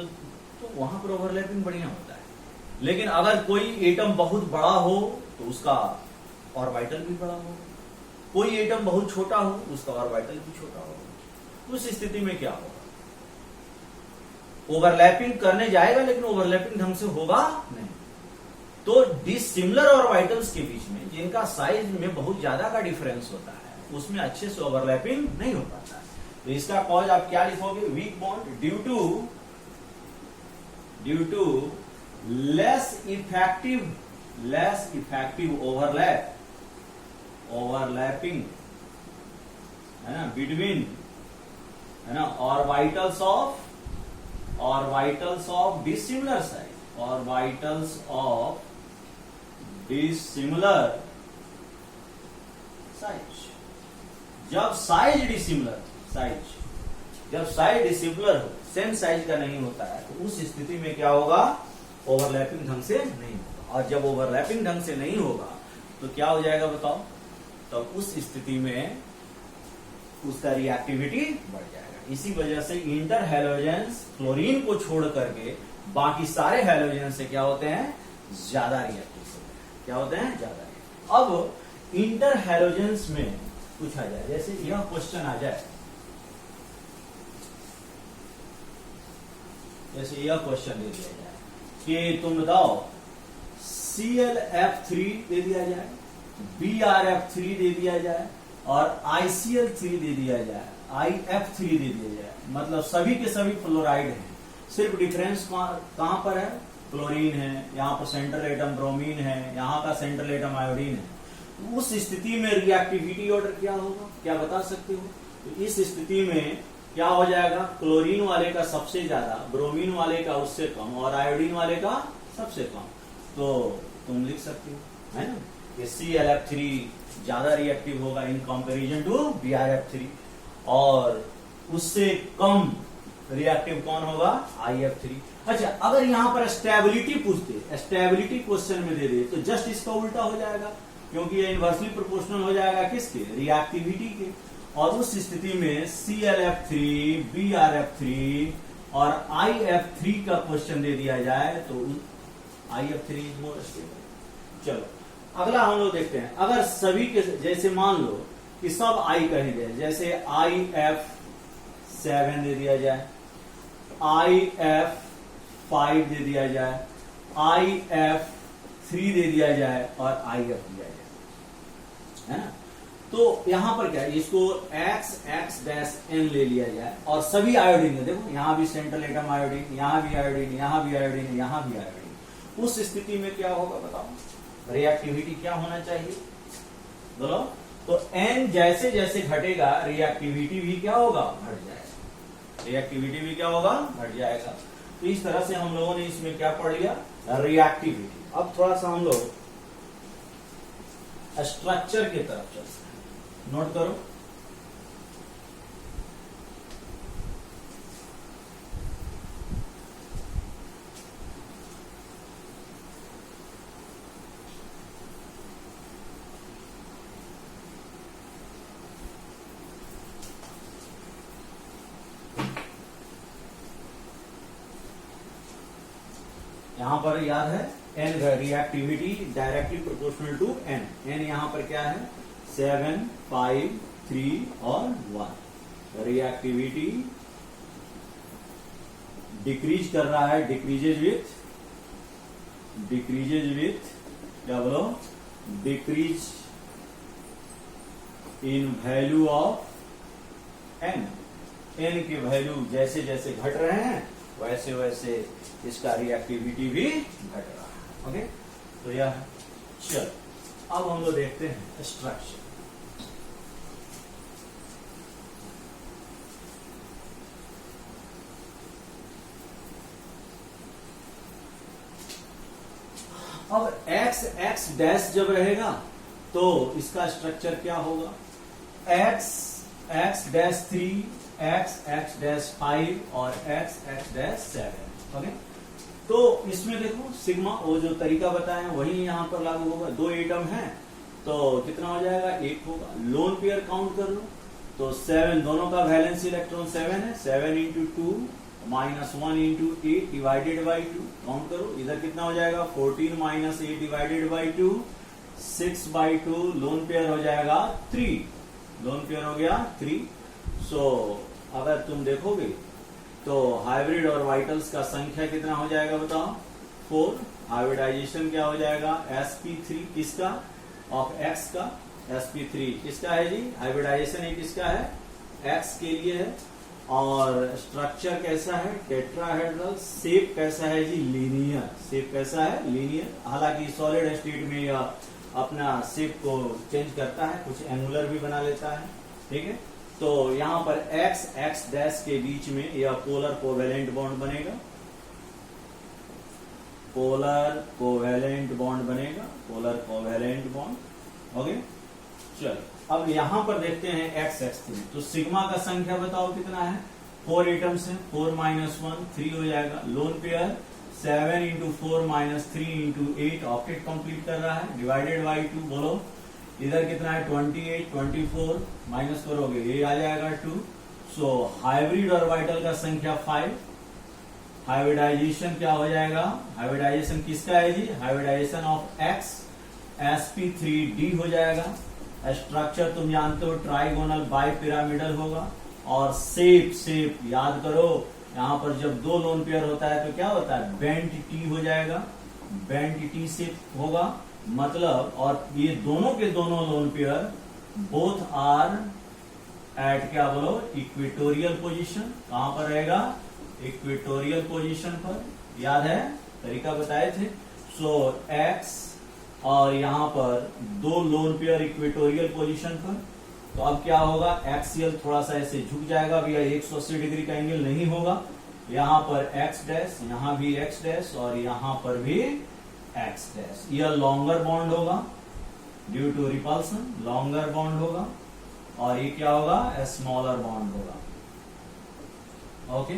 तो वहां पर ओवरलैपिंग बढ़िया होता है। लेकिन अगर कोई एटम बहुत बड़ा हो तो उसका ऑर्बिटल भी बड़ा हो, कोई एटम बहुत छोटा हो उसका ऑर्बिटल भी छोटा हो। उस स्थिति में क्या होगा, ओवरलैपिंग करने जाएगा लेकिन ओवरलैपिंग ढंग से होगा नहीं। तो डिसिमिलर ऑर्बिटल्स के बीच में जिनका साइज में बहुत ज्यादा का डिफरेंस होता है उसमें अच्छे से ओवरलैपिंग नहीं हो पाता है। तो इसका कॉज आप क्या लिखोगे, weak bond due to less effective overlapping है ना बिटवीन, है ना, orbitals of dissimilar size, orbitals of dissimilar size. जब साइज डिसिमिलर हो, सेम साइज का नहीं होता है, तो उस स्थिति में क्या होगा, ओवरलैपिंग ढंग से नहीं होगा। और जब ओवरलैपिंग ढंग से नहीं होगा तो क्या हो जाएगा बताओ, तो उस स्थिति में उसका रिएक्टिविटी बढ़ जाएगा। इसी वजह से इंटर हैलोजेंस क्लोरीन को छोड़ करके बाकी सारे हैलोजेंस से क्या होते हैं, ज्यादा रिएक्टिव होते हैं। क्या होते हैं, ज्यादा। अब इंटर हैलोजेंस में पूछा जाए, जैसे यह क्वेश्चन आ जाए, जैसे यह क्वेश्चन दे दिया जाए कि तुम बताओ ClF3 दे दिया जाए, BrF3 दे दिया जाए और ICl3 दे दिया जाए, IF3 दे दिया जाए, मतलब सभी के सभी फ्लोराइड हैं। सिर्फ डिफरेंस कहां पर है, क्लोरीन है, यहाँ पर सेंट्रल एटम ब्रोमीन है, यहाँ का सेंट्रल एटम आयोडीन है। उस स्थिति में रिएक्टिविटी ऑर्डर क्या होगा, क्या बता सकते हो? तो इस स्थिति में क्या हो जाएगा, क्लोरीन वाले का सबसे ज्यादा, ब्रोमीन वाले का उससे कम और आयोडीन वाले का सबसे कम। तो तुम लिख सकते हो, है ना, कि ClF3 ज्यादा रिएक्टिव होगा इन कंपैरिजन टू BrF3 और उससे कम रिएक्टिव कौन होगा, IF3। अच्छा, अगर यहां पर स्टेबिलिटी पूछते, स्टेबिलिटी क्वेश्चन में दे दे तो जस्ट इसका उल्टा हो जाएगा, क्योंकि ये इनवर्सली प्रोपोर्शनल हो जाएगा किसके, रिएक्टिविटी के। और उस स्थिति में ClF3, BrF3 और IF3 का क्वेश्चन दे दिया जाए तो IF3 इज मोर स्टेबल। चलो अगला हम लोग देखते हैं, अगर सभी के जैसे मान लो कि सब I कहेंगे, जैसे IF7 दे दिया जाए, IF5 दे दिया जाए, IF3 दे दिया जाए और IF दिया जाए, है ना। तो यहां पर क्या है, इसको X N ले लिया जाए और सभी आयोडीन है, देखो यहां भी सेंट्रल एटम आयोडीन, यहां भी आयोडीन, यहां भी आयोडीन, यहां भी आयोडीन। उस स्थिति में क्या होगा बताओ, रिएक्टिविटी क्या होना चाहिए बोलो। तो N जैसे जैसे घटेगा रिएक्टिविटी भी क्या होगा, घट जाएगा, रिएक्टिविटी भी क्या होगा, घट जाएगा। तो इस तरह से हम लोगों ने इसमें क्या पढ़ लिया, रिएक्टिविटी। अब थोड़ा सा हम लोग स्ट्रक्चर की तरफ चलते हैं, नोट करो। यहां पर याद है N reactivity directly proportional to N। N यहां पर क्या है, 7, 5, 3 और 1। रिएक्टिविटी डिक्रीज कर रहा है, डिक्रीजेज विथ क्या बोलो, decrease in value of N। N के वैल्यू जैसे जैसे घट रहे हैं वैसे वैसे इसका रिएक्टिविटी भी घट रहा है। ओके, तो यह है। चल अब हम लोग देखते हैं स्ट्रक्चर। अब X डैश जब रहेगा तो इसका स्ट्रक्चर क्या होगा, X डैश 3, X डैश 5 और X डैश 7। ओके, तो इसमें देखो सिग्मा, वो जो तरीका बताया है वही यहां पर लागू होगा। 2 एटम है तो कितना हो जाएगा, 1 होगा। लोन पेयर काउंट कर लो तो 7, दोनों का वैलेंस इलेक्ट्रॉन 7 है, 7 × 2 -1 इंटू 8 डिवाइडेड बाई 2, काउंट करो इधर कितना हो जाएगा 14 minus 8 divided by 2, 6/2, lone pair हो जाएगा 3, लोन पेयर हो गया 3। सो अगर तुम देखोगे तो हाइब्रिड और वाइटल्स का संख्या कितना हो जाएगा बताओ 4। हाइब्रिडाइजेशन क्या हो जाएगा sp3 किसका ऑफ x का, sp3 किसका है जी, हाइब्रिडाइजेशन ये किसका है x के लिए है। और स्ट्रक्चर कैसा है टेट्राहेड्रल, शेप कैसा है जी लीनियर, शेप कैसा है लीनियर। हालांकि सॉलिड स्टेट में यह अपना शेप को चेंज करता है, कुछ एंगुलर भी बना लेता है, ठीक है। तो यहां पर x डैश के बीच में यह पोलर कोवेलेंट बॉन्ड बनेगा, पोलर कोवेलेंट बॉन्ड बनेगा, पोलर कोवेलेंट बॉन्ड। ओके चलो अब यहां पर देखते हैं x3। तो सिग्मा का संख्या बताओ कितना है, 4 एटम्स है, 4 माइनस 1 3 हो जाएगा। Lone pair 7 into 4 minus 3 into 8 octet complete कर रहा है, डिवाइडेड बाई 2। बोलो इधर कितना है 28, 24 माइनस करोगे ये आ जाएगा 2। सो हाइब्रिड और वाइटल का संख्या 5। हाइब्रिडाइजेशन क्या हो जाएगा, हाइब्रिडाइजेशन किसका है जी, हाइब्रिडाइजेशन ऑफ x sp3d हो जाएगा। स्ट्रक्चर तुम जानते हो ट्राइगोनल बाई पिरामिडल होगा। और शेप याद करो यहां पर जब दो लोन पेयर होता है तो क्या होता है बेंट टी हो जाएगा, बेंट टी शेप होगा मतलब। और ये दोनों के दोनों lone pair both are at क्या बोलो इक्वेटोरियल पोजीशन, कहां पर रहेगा इक्वेटोरियल पोजीशन पर, याद है तरीका बताए थे। सो x और यहां पर दो लोन पेयर इक्वेटोरियल पोजीशन पर, तो अब क्या होगा एक्सियल थोड़ा सा ऐसे झुक जाएगा भैया, 180 डिग्री का एंगल नहीं होगा। यहां पर x डैश, यहां भी x डैश और यहां पर भी x डैश। यह लॉन्गर बॉन्ड होगा due to repulsion, longer bond होगा। और ये क्या होगा स्मॉलर बॉन्ड होगा। ओके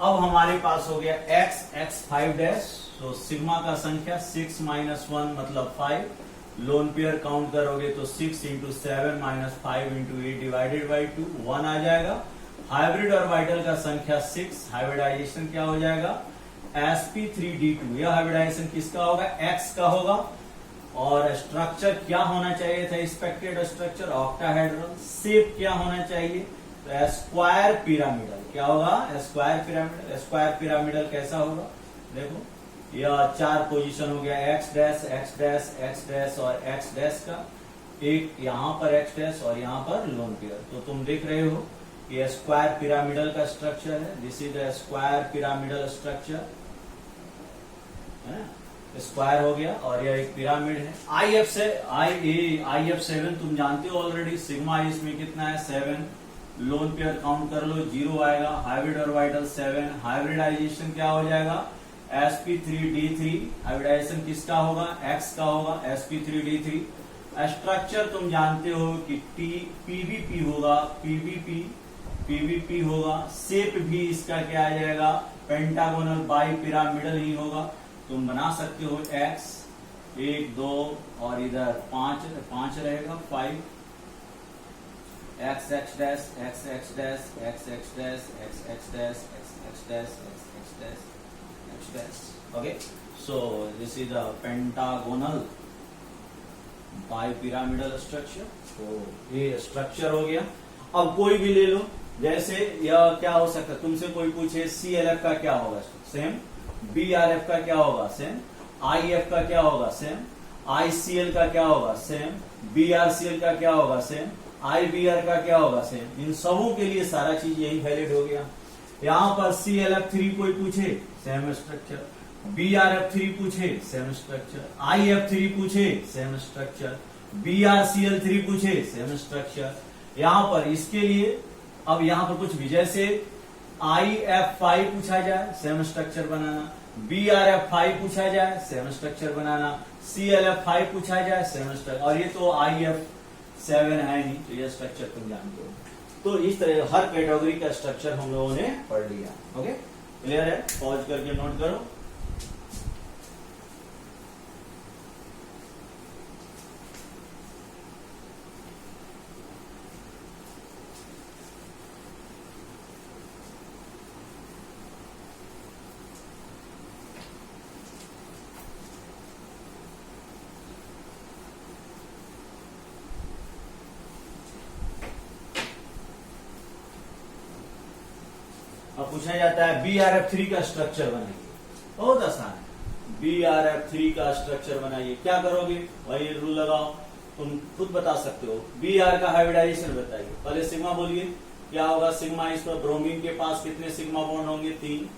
अब हमारे पास हो गया x 5 डैश। तो सिग्मा का संख्या 6 माइनस 1 मतलब 5। लोन पेयर काउंट करोगे तो 6 into 7 minus 5 into 8 divided by 2 1 आ जाएगा। हाइब्रिड और वाइटल का संख्या 6। हाइब्रिडाइजेशन क्या हो जाएगा sp3d2। यह हाइब्रिडाइजेशन किसका होगा x का होगा। और स्ट्रक्चर क्या होना चाहिए था एक्सपेक्टेड स्ट्रक्चर ऑक्टाहेड्रल। शेप क्या होना चाहिए तो स्क्वायर पिरामिडल। क्या होगा स्क्वायर पिरामिडल। स्क्वायर पिरामिडल कैसा होगा देखो यह 4 पोजीशन हो गया x dash x dash x dash और x डैश का, एक यहाँ पर x डैश और यहाँ पर लोन पेयर। तो तुम देख रहे हो कि स्क्वायर पिरामिडल का स्ट्रक्चर है, this is the square pyramidal structure है ना, स्क्वायर हो गया और यह एक पिरामिड है। IF7 तुम जानते हो ऑलरेडी, सिग्मा इसमें कितना है 7। लोन पेयर काउंट कर लो 0 आएगा। हाइब्रिड और वाइटल 7। हाइब्रिडाइजेशन क्या हो जाएगा sp3d3। हाइब्रिडाइजेशन किसका होगा x का होगा sp3d3। स्ट्रक्चर तुम जानते हो कि pvp होगा, pvp होगा। शेप भी इसका क्या आ जाएगा पेंटागोनल बाई पिरामिडल ही होगा। तुम बना सकते हो x 1 2 और इधर 5 रहेगा 5 x dash x dash x dash x dash x dash x dash x dash. Okay so this is a pentagonal bi pyramidal structure. तो ये स्ट्रक्चर हो गया। अब कोई भी ले लो, जैसे यह क्या हो सकता है तुमसे कोई पूछे CLF का क्या होगा सेम, BRF का क्या होगा सेम, IF का क्या होगा सेम, ICL का क्या होगा सेम, BRCL का क्या होगा सेम, IBR का क्या होगा सेम। इन सबों के लिए सारा चीज यही वैलिड हो गया। यहां पर CLF3 कोई पूछे सेम स्ट्रक्चर, BRF3 पूछे सेम स्ट्रक्चर, IF3 पूछे सेम स्ट्रक्चर, BRCL3 पूछे सेम स्ट्रक्चर। यहां पर इसके लिए अब यहां पर कुछ भी जैसे IF5 पूछा जाए सेम स्ट्रक्चर बनाना, BRF5 पूछा जाए सेम स्ट्रक्चर बनाना, CLF5 पूछा जाए सेम स्ट्रक्चर। और ये तो IF7 है नहीं तो ये स्ट्रक्चर तुम जानते हो। तो इस तरह हर कैटेगरी का स्ट्रक्चर हम लोगों ने पढ़ लिया। ओके क्लियर है, पॉज करके नोट करो। अब पूछा जाता है BrF3 का स्ट्रक्चर बनाइए, बहुत आसान है। BrF3 का स्ट्रक्चर बनाइए, क्या करोगे, वही रूल लगाओ, तुम खुद बता सकते हो। Br का हाइब्रिडाइजेशन बताइए, पहले सिग्मा बोलिए, क्या होगा सिग्मा, इस पर ब्रोमीन के पास कितने सिग्मा बॉन्ड होंगे, 3।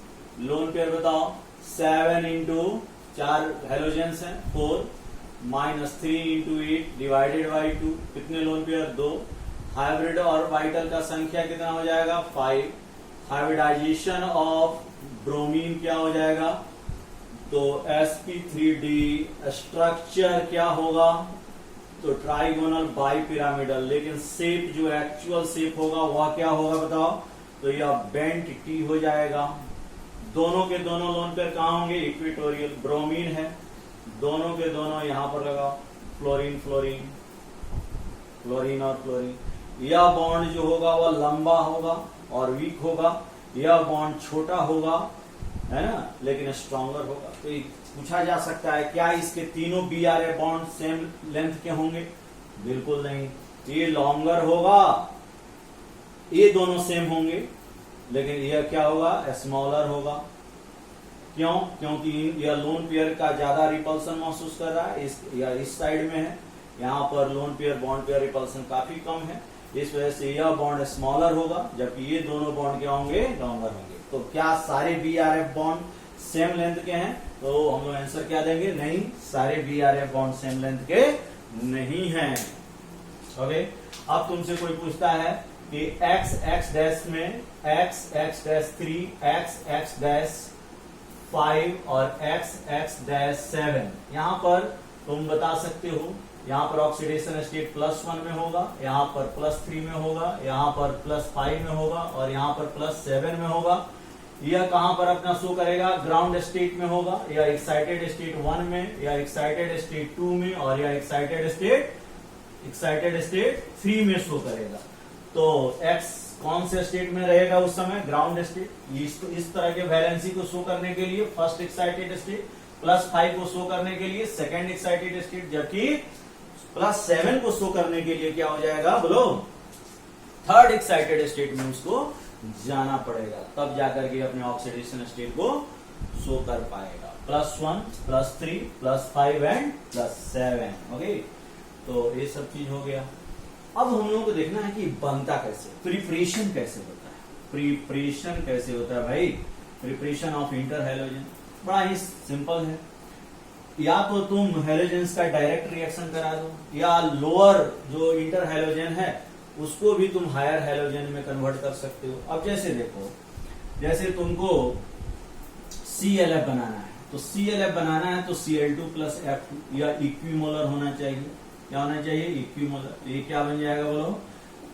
लोन पेयर बताओ, 7 इंटू 4 हेलोजेंस है 4 माइनस 3 इंटू 8 डिवाइडेड बाई 2, कितने लोन पेयर, 2। हाइब्रिड और ऑर्बिटल का संख्या कितना हो जाएगा, 5। हाइब्रिडाइजेशन ऑफ ब्रोमीन क्या हो जाएगा, तो sp3d। स्ट्रक्चर क्या होगा, तो ट्राइगोनल बाई पिरामिडल, लेकिन शेप जो एक्चुअल शेप होगा वह क्या होगा बताओ, तो यह बेंट टी हो जाएगा। दोनों के दोनों लोन पेयर कहां होंगे, इक्वेटोरियल। ब्रोमीन है, दोनों के दोनों यहां पर लगाओ, फ्लोरीन फ्लोरीन, फ्लोरीन और फ्लोरीन। यह बॉन्ड जो होगा वह लंबा होगा और वीक होगा, यह बॉन्ड छोटा होगा, है ना, लेकिन स्ट्रॉन्गर होगा। तो पूछा जा सकता है क्या इसके तीनों BrF बॉन्ड सेम लेंथ के होंगे, बिल्कुल नहीं, ये लॉन्गर होगा, ये दोनों सेम होंगे, लेकिन यह क्या होगा, स्मॉलर होगा। क्यों, क्योंकि यह लोन पेयर का ज्यादा रिपल्सन महसूस कर रहा है, इस साइड में है, यहाँ पर lone pair bond pair repulsion काफी कम है, इस वजह से यह बॉन्ड स्मॉलर होगा, जबकि ये दोनों बॉन्ड क्या होंगे, लॉन्गर होंगे। तो क्या सारे BrF बॉन्ड सेम लेंथ के हैं, तो हम लोग आंसर क्या देंगे, नहीं, सारे BrF बॉन्ड सेम लेंथ के नहीं हैं। ओके, अब तुमसे कोई पूछता है कि x डैश में x डैश 3, x डैश 5 और x डैश 7, यहां पर तुम बता सकते हो, यहाँ पर ऑक्सीडेशन स्टेट +1 में होगा, यहाँ पर +3 में होगा, यहाँ पर +5 में होगा और यहाँ पर +7 में होगा। यह कहां पर अपना शो करेगा, ग्राउंड स्टेट में होगा, या एक्साइटेड स्टेट 1 में, या एक्साइटेड स्टेट 2 में, और या एक्साइटेड स्टेट 3 में शो करेगा। तो x कौन से स्टेट में रहेगा उस समय, ग्राउंड स्टेट। इस तरह के वैलेंसी को शो करने के लिए फर्स्ट एक्साइटेड स्टेट, +5 को शो करने के लिए सेकेंड एक्साइटेड स्टेट, जबकि +7 को शो करने के लिए क्या हो जाएगा, बोलो, थर्ड एक्साइटेड स्टेट में उसको जाना पड़ेगा, तब जाकर के अपने ऑक्सीडेशन स्टेट को शो कर पाएगा। +1, +3, +5 एंड +7। ओके, तो ये सब चीज हो गया। अब हम लोगों को देखना है कि बनता कैसे, प्रिपरेशन कैसे होता है। प्रिपरेशन कैसे होता है भाई, प्रिपरेशन ऑफ इंटर हेलोजन बड़ा ही सिंपल है। या तो तुम हेलोजेंस का डायरेक्ट रिएक्शन करा दो, या लोअर जो इंटर हेलोजन है उसको भी तुम हायर हेलोजन में कन्वर्ट कर सकते हो। अब जैसे देखो, जैसे तुमको ClF बनाना है, तो ClF बनाना है तो Cl2 + F2 या इक्विमोलर होना चाहिए। क्या होना चाहिए, इक्विमोलर। ये क्या बन जाएगा बोलो,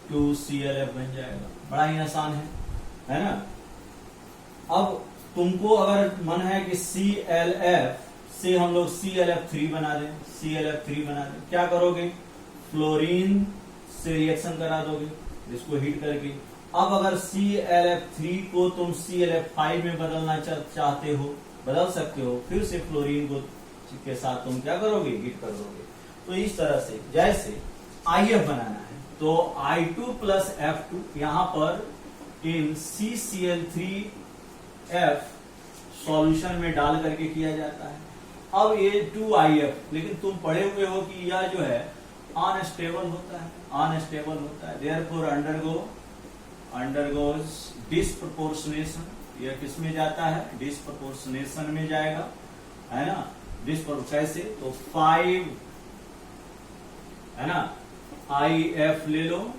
2ClF बन जाएगा, बड़ा ही आसान है ना। अब तुमको अगर मन है कि ClF से हम लोग ClF3 बना दें, ClF3 बना दें, क्या करोगे, फ्लोरीन से रिएक्शन करा दोगे इसको हीट करके। अब अगर ClF3 को तुम ClF5 में बदलना चाहते हो, बदल सकते हो, फिर से फ्लोरीन को के साथ तुम क्या करोगे, हीट कर दोगे। तो इस तरह से, जैसे IF बनाना है तो I2 + F2 यहां पर इन CCl3F सॉल्यूशन में डाल करके किया जाता है। अब ये 2IF, लेकिन तुम पढ़े हुए हो कि यह जो है अनस्टेबल होता है, देयरफॉर अंडरगोज डिस्प्रपोर्शनेशन। यह किस में जाता है, डिस्प्रपोर्शनेशन में जाएगा, है ना। कैसे, तो 5 है ना, IF ले लो,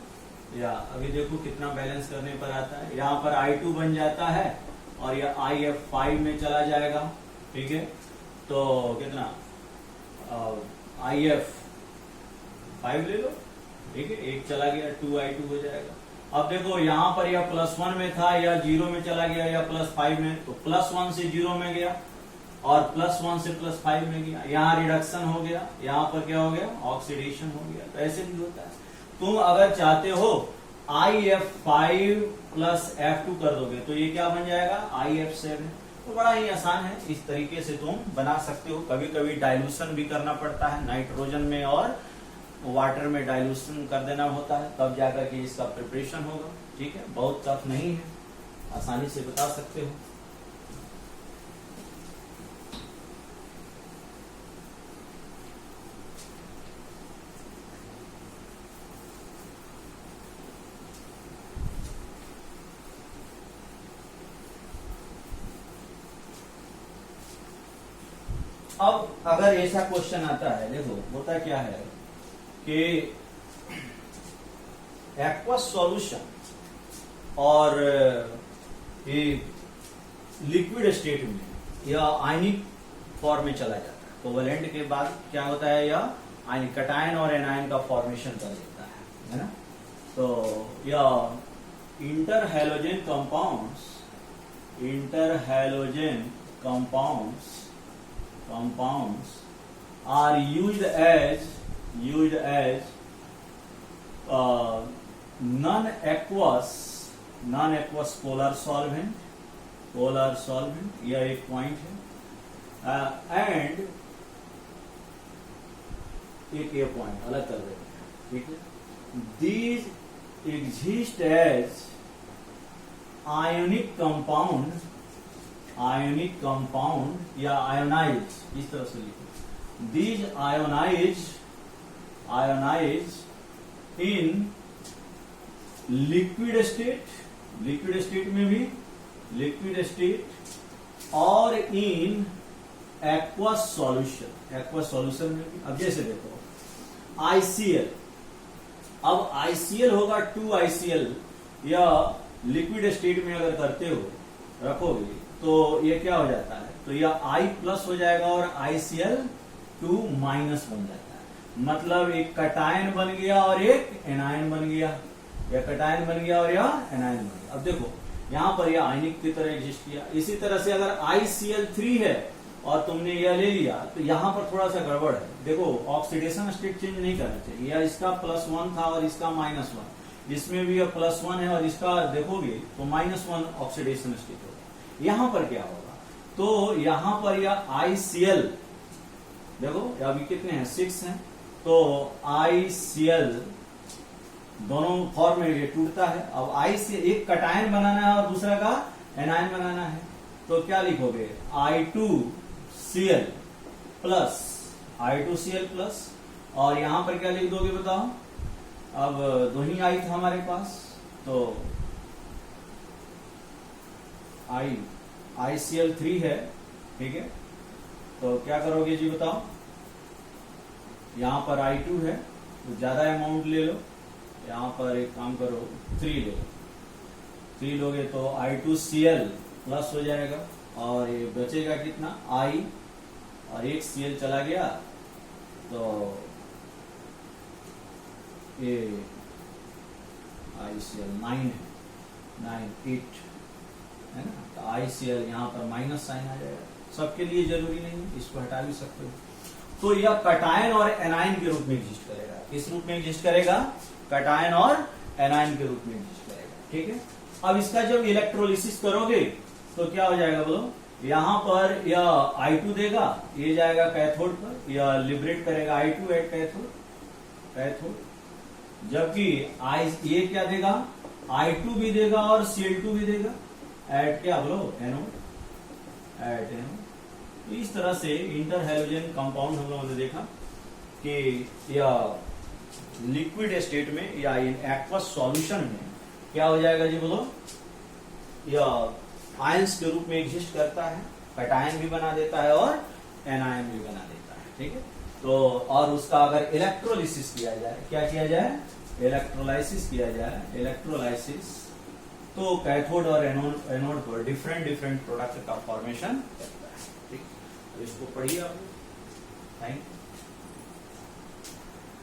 या अभी देखो कितना बैलेंस करने पर आता है, यहाँ पर I2 बन जाता है और यह IF 5 में चला जाएगा, ठीक है। तो कितना, IF 5 ले लो, ठीक है, एक चला गया, 2I2 हो जाएगा। अब देखो यहाँ पर यह +1 में था, या 0 में चला गया, या +5 में, तो +1 से 0 में गया और +1 से +5 में गया, यहाँ रिडक्शन हो गया, यहाँ पर क्या हो गया, ऑक्सीडेशन हो गया। तो ऐसे भी होता है। तुम अगर चाहते हो IF5 + F2 कर दोगे तो ये क्या बन जाएगा, IF7। तो बड़ा ही आसान है, इस तरीके से तुम बना सकते हो। कभी कभी डाइल्यूशन भी करना पड़ता है, नाइट्रोजन में और वाटर में डाइल्यूशन कर देना होता है, तब जाकर के इसका प्रिपरेशन होगा, ठीक है, बहुत टफ नहीं है। आसानी से बता सकते हो। अब अगर ऐसा क्वेश्चन आता है, देखो होता क्या है कि एक्वस सॉल्यूशन और लिक्विड स्टेट में या आयनिक फॉर्म में चला जाता है, कोवेलेंट के बाद क्या होता है, यह आयनिक कटायन और एनायन का फॉर्मेशन कर देता है ना। तो यह interhalogen compounds are used as non-aqueous polar solvent, यह एक पॉइंट है। एंड एक ये पॉइंट अलग कर देते हैं, ठीक है। These exist as ionic compound या ionize, इस तरह से लिखो। These ionize in liquid state में भी liquid state और in aqueous solution में भी। अब जैसे देखो ICL, अब ICL होगा 2ICL या लिक्विड स्टेट में अगर करते हो रखोगे तो ये क्या हो जाता है, तो यह I प्लस हो जाएगा और ICl2 माइनस बन जाता है। मतलब एक कटायन बन गया और एक एनायन बन गया, या कटायन बन गया और यह एनायन बन गया। अब देखो यहाँ पर यह आयनिक की तरह एग्जिस्ट किया। इसी तरह से अगर ICl3 है और तुमने यह ले लिया तो यहाँ पर थोड़ा सा गड़बड़ है। देखो ऑक्सीडेशन स्टेट चेंज नहीं करना चाहिए, या इसका +1 था और इसका -1, इसमें भी यह +1 है और इसका देखोगे तो -1 ऑक्सीडेशन स्टेट होगा। यहां पर क्या होगा, तो यहां पर यह ICl, देखो अभी कितने हैं, 6 हैं, तो ICl दोनों फॉर्म में ये टूटता है। अब ICl एक कटायन बनाना है और दूसरा का एनायन बनाना है, तो क्या लिखोगे, I2Cl प्लस, और यहां पर क्या लिख दोगे बताओ। अब दो ही आई था हमारे पास, तो ICl3 है, ठीक है। तो क्या करोगे जी बताओ, यहां पर I2 है तो ज्यादा अमाउंट ले लो, यहां पर एक काम करो 3 ले लो, 3 लोगे तो I2Cl प्लस हो जाएगा और ये बचेगा कितना, I और एक Cl चला गया तो ये ICl 9 है, 8 है ना। तो ICl यहाँ पर माइनस साइन आ जाएगा। सबके लिए जरूरी नहीं है, इसको हटा भी सकते हो। तो यह कटायन और एनायन के रूप में एग्जिस्ट करेगा। किस रूप में एग्जिस्ट करेगा, कटायन और एनायन के रूप में एग्जिस्ट करेगा, ठीक है। अब इसका जब इलेक्ट्रोलिसिस करोगे तो क्या हो जाएगा बोलो, यहाँ पर यह I2 देगा, ये जाएगा कैथोड पर, यह लिबरेट करेगा I2 एट कैथोड, जबकि ये क्या देगा, I2 भी देगा और Cl2 भी देगा एट क्या बोलो, एनोड। तो इस तरह से इंटरहैलोजन कंपाउंड हम लोगों ने देखा कि यह लिक्विड स्टेट में या इन एक्वस सॉल्यूशन में क्या हो जाएगा जी बोलो, यह आयंस के रूप में एग्जिस्ट करता है, कटायन भी बना देता है और एनायन भी बना देता है, ठीक है। तो और उसका अगर इलेक्ट्रोलिसिस किया जाए, क्या किया जाए, इलेक्ट्रोलाइसिस किया जाए, तो कैथोड और एनोड पर डिफरेंट प्रोडक्ट का फॉर्मेशन करता है, ठीक। तो इसको पढ़िए आप। Thank you.